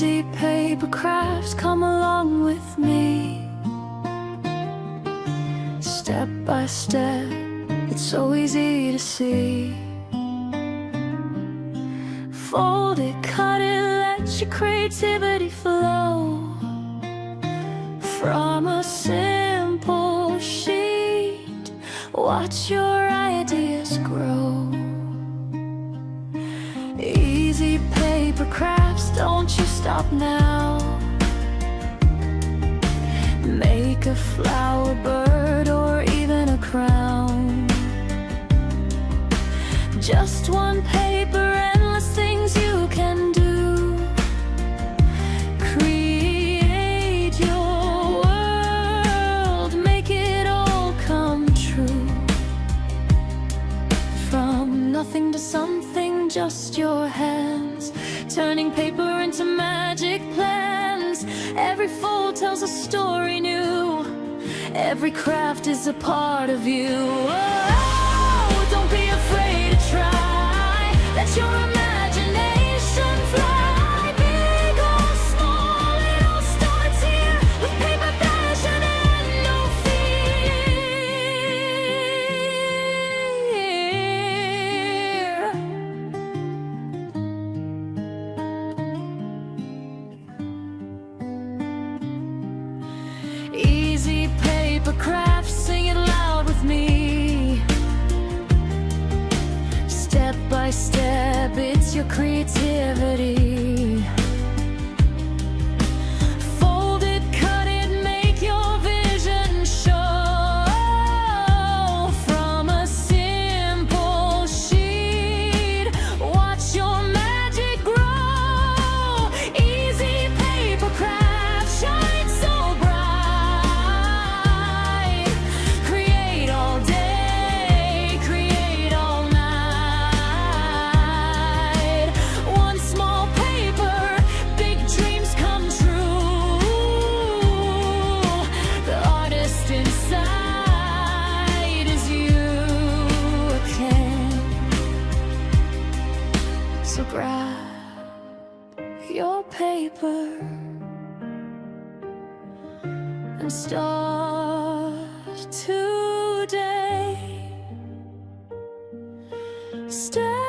Easy paper crafts, come along with me. Step by step, it's so easy to see. Fold it, cut it, let your creativity flow. From a simple sheet, watch your ideas grow. Easy paper crafts, don't you stop now. Make a flower, bird, or even a crown. Just one paper, endless things you can do. Create your world, make it all come true. From nothing to something, just your hands, turning paper into magic plans. Every fold tells a story new. Every craft is a part of you. Oh, don't be afraid to try. Let your imagination fly. Big or small, it all starts here. With paper, passion, and no fear. Easy paper crafts, sing it loud with me. Step by step, it's your creativity. Fold it, cut it, make your vision show. From a simple sheet, watch your magic grow. Easy paper craft, shine so bright. Create all day, create all night. One small paper, big dreams come true. The artist inside is you again. So grab your paper and start today. Step